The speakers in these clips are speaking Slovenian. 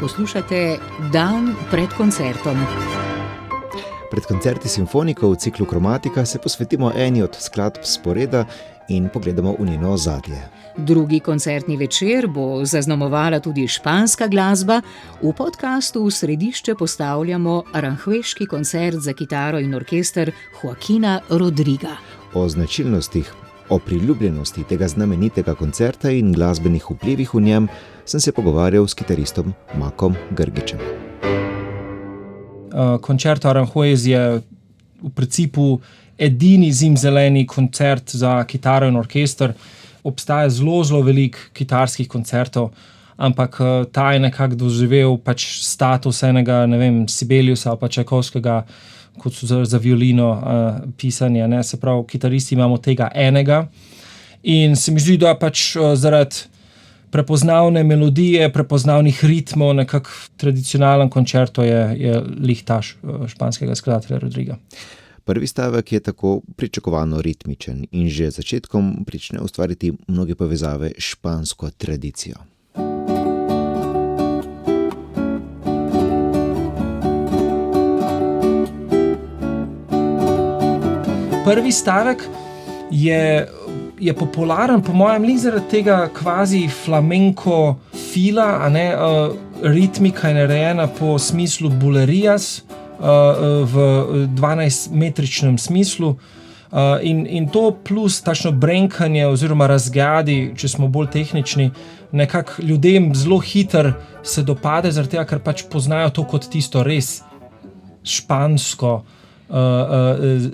Poslušate Dan pred koncertom. Pred koncerti simfonikov v ciklu Kromatika se posvetimo eni od skladb sporeda in pogledamo v njeno ozadje. Drugi koncertni večer bo zaznamovala tudi španska glasba. V podkastu v središče postavljamo aranjueški koncert za kitaro in orkester Joaquina Rodriga. O značilnostih, o priljubljenosti tega znamenitega koncerta in glasbenih vplivih v njem sem se pogovarjal s kitaristom Makom Grgičem. Concerto Aranjuez je v principu edini zimzeleni koncert za kitaro in orkester. Obstaja zelo veliko kitarskih koncertov, ampak ta je nekako doživel status enega, Sibeliusa ali pa Čajkovskega, kot so za violino pisanje. Ne? Se pravi, kitaristi imamo tega enega in se mi zdi, da zaradi prepoznavne melodije, prepoznavnih ritmov, nekako tradicionalen koncert je lih ta španskega skladatelja Rodriga. Prvi stavek je tako pričakovano ritmičen in že začetkom prične ustvariti mnoge povezave s špansko tradicijo. Prvi stavek je popularen, po mojem, lih zaradi tega kvazi flamenko fila, ritmika je narejena po smislu bulerías, v 12-metričnem smislu in to plus tačno brenkanje oziroma razgadi, če smo bolj tehnični, nekako ljudem zelo hitro se dopade, zaradi tega, ker poznajo to kot tisto res špansko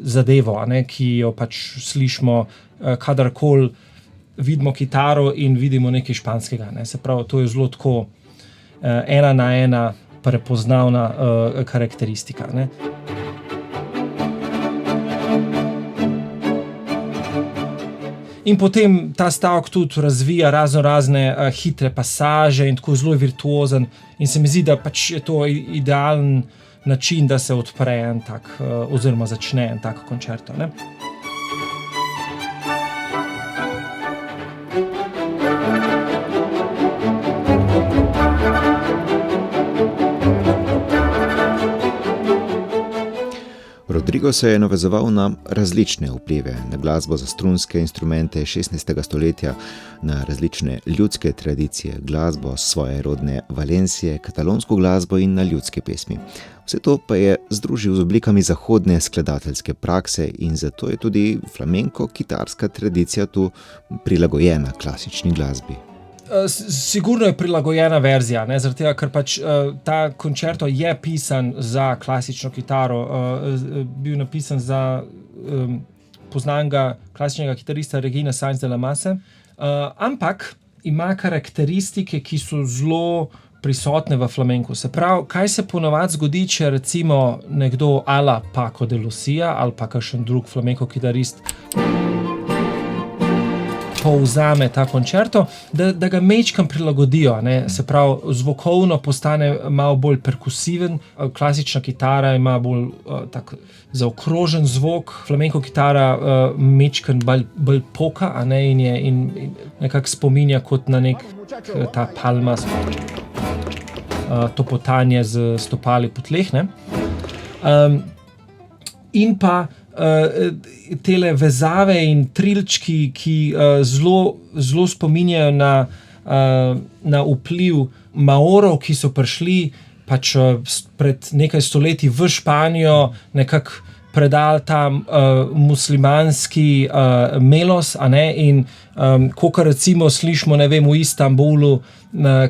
zadevo, ki jo slišimo kadarkoli vidimo kitaro in vidimo nekaj španskega. Se pravi, to je zelo tako ena na ena prepoznavna karakteristika. Ne? In potem ta stavek tudi razvija razne hitre pasaže in tako zelo virtuozen in se mi zdi, da je to idealen način, da se odpre en tak oziroma začne en tak koncerto. Ne? Rodrigo se je navezoval na različne vplive, na glasbo za strunske instrumente 16. stoletja, na različne ljudske tradicije, glasbo svoje rodne Valencije, katalonsko glasbo in na ljudske pesmi. Vse to pa je združil z oblikami zahodne skladateljske prakse in zato je tudi flamenko-kitarska tradicija tu prilagojena klasični glasbi. Sigurno je prilagojena verzija, zaradi tega, ker ta koncerto je pisan za klasično kitaro, bil napisan za poznanega klasičnega kitarista Regina Sáenz de la Masa, ampak ima karakteristike, ki so zelo prisotne v flamenku. Se pravi, kaj se ponavadi zgodi, če recimo nekdo ala Paco de Lucía ali pa kakšen drug flamenko kitarist povzame ta koncerto, da ga majčkeno prilagodijo. Se pravi, zvokovno postane malo bolj perkusiven, klasična kitara ima bolj tak zaokrožen zvok, flamenko kitara majčkeno bolj poka, in nekako spominja kot na nek ta palma, topotanje z stopali po tleh. In pa tele vezave in trilčki, ki zelo spominjajo na vpliv Maorov, ki so prišli pred nekaj stoletji v Španijo, nekako predali ta muslimanski melos, in kakor recimo slišimo, v Istanbulu,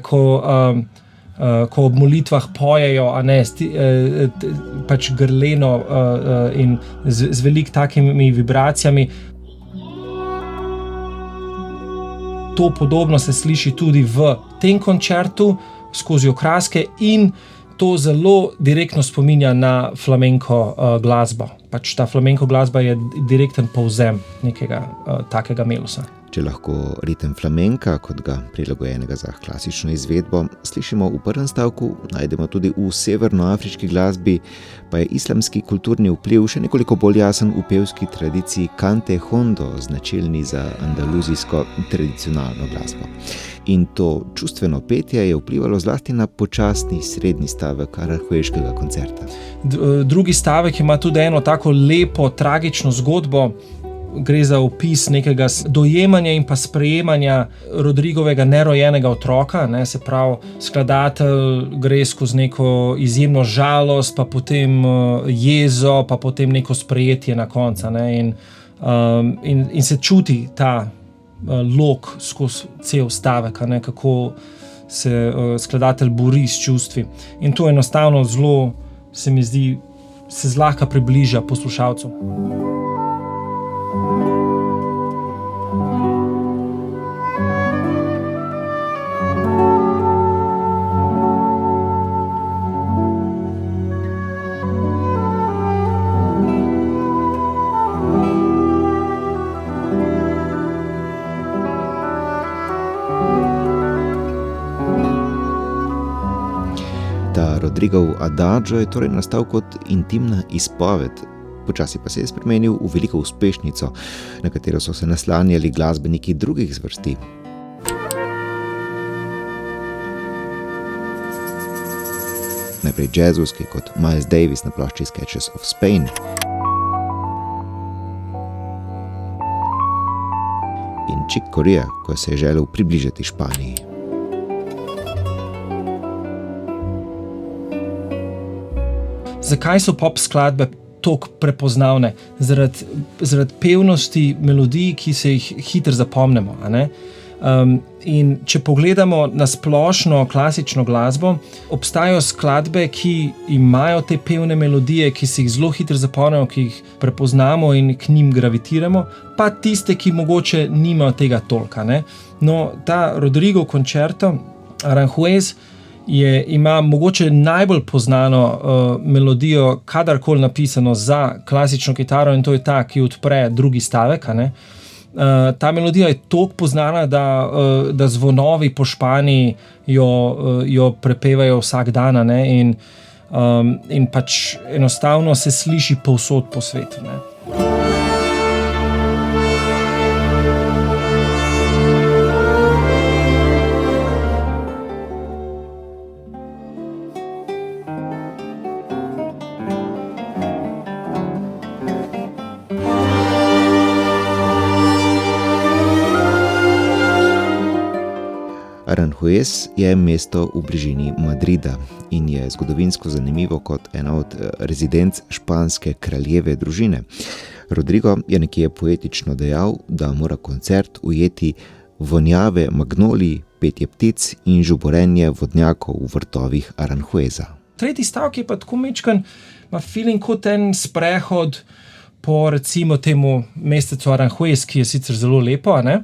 ko ob molitvah pojejo, grleno in z veliko takimi vibracijami. To podobno se sliši tudi v tem koncertu skozi okraske in to zelo direktno spominja na flamenko glasbo. Ta flamenko glasba je direkten povzem nekega takega melosa. Če lahko ritem flamenka, kot ga prilagojenega za klasično izvedbo, slišimo v prvem stavku, najdemo tudi v severnoafriški glasbi, pa je islamski kulturni vpliv še nekoliko bolj jasen v pevski tradiciji cante hondo, značilni za andaluzijsko tradicionalno glasbo. In to čustveno petje je vplivalo zlasti na počasni srednji stavek aranjueškega koncerta. Drugi stavek ima tudi eno tako lepo, tragično zgodbo. Gre za opis nekega dojemanja in pa sprejemanja Rodrigovega nerojenega otroka, ne, se pravi, skladatelj gre skozi neko izjemno žalost, pa potem jezo, pa potem neko sprejetje na koncu, ne, in se čuti ta lok skozi cel stavek, ne, kako se skladatelj bori s čustvi. In to enostavno zelo, se mi zdi, se zlahka približa poslušalcu. Rodrigov adagio je torej nastal kot intimna izpoved, počasi pa se je spremenil v veliko uspešnico, na katero so se naslanjali glasbeniki drugih zvrsti. Najprej jazzovski kot Miles Davis na plošči Sketches of Spain. In Chick Corea, ko se je želel približati Španiji. Zakaj so pop skladbe toliko prepoznavne? Zaradi pevnosti melodij, ki se jih hitro zapomnimo, a ne? In če pogledamo na splošno klasično glasbo, obstajajo skladbe, ki imajo te pevne melodije, ki se jih zelo hitro zapomnimo, ki jih prepoznamo in k njim gravitiramo, pa tiste, ki mogoče nimajo tega toliko, ne? No, ta Rodrigo Concerto, Aranjuez, ima mogoče najbolj poznano melodijo kadarkoli napisano za klasično kitaro, in to je ta, ki odpre drugi stavek, a ne? Ta melodija je toliko poznana, da zvonovi po Španiji jo prepevajo vsak dan, a ne? In pač enostavno se sliši povsod po svetu, ne? Aranjuez je mesto v bližini Madrida in je zgodovinsko zanimivo kot ena od rezidenc španske kraljeve družine. Rodrigo je nekje poetično dejal, da mora koncert ujeti vonjave magnolij, petje ptic in žuborenje vodnjakov v vrtovih Aranjueza. Tretji stavek je pa tako mečkan, ima feeling kot en sprehod po recimo temu mestecu Aranjuez, ki je sicer zelo lepo, a ne?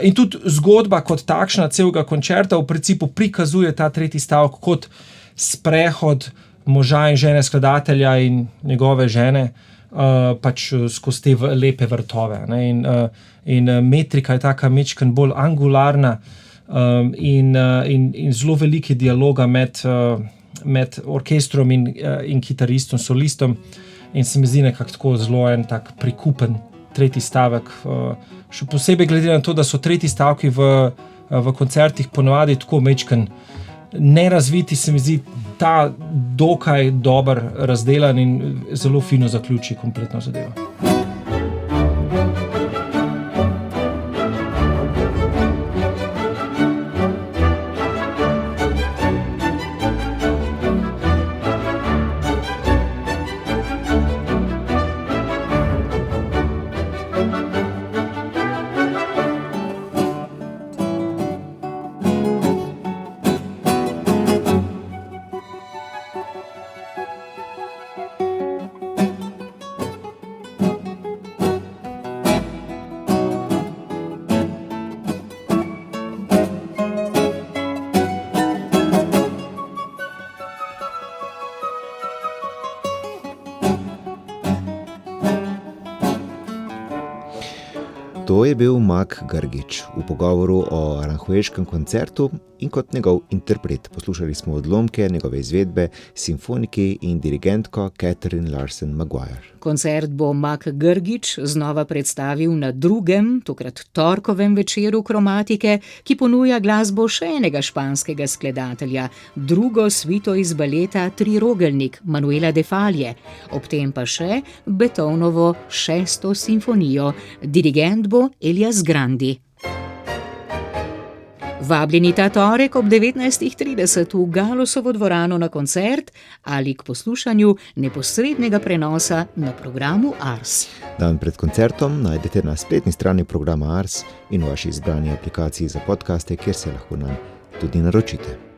In tudi zgodba kot takšna celega koncerta v principu prikazuje ta tretji stavek kot sprehod moža in žene skladatelja in njegove žene pač skozi te lepe vrtove, ne? In metrika je taka mečkan bolj angularna in zelo veliki dialoga med orkestrom in kitaristom, solistom, in se mi zdi nekako tako zelo en tak prikupen tretji stavek, še posebej glede na to, da so tretji stavki v koncertih ponovadi tako mečkan nerazviti, se mi zdi ta dokaj dober razdelan in zelo fino zaključi kompletno zadevo. Kdo je bil Mak Grgić? V pogovoru o aranjueškem koncertu in kot njegov interpret. Poslušali smo odlomke njegove izvedbe s simfoniki in dirigentko Catherine Larsen Maguire. Koncert bo Mak Grgić znova predstavil na drugem, tokrat torkovem večeru Kromatike, ki ponuja glasbo še enega španskega skladatelja, drugo svito iz baleta Trirogelnik Manuela de Falla, ob tem pa še Beethovnovo 6. simfonijo. Dirigent bo Elias Grandi. Vabljeni ta torek ob 19:30 v Galusovo dvorano na koncert ali k poslušanju neposrednega prenosa na programu Ars. Dan pred koncertom najdete na spletni strani programa Ars in v vaši izbrani aplikaciji za podcaste, kjer se lahko nam tudi naročite.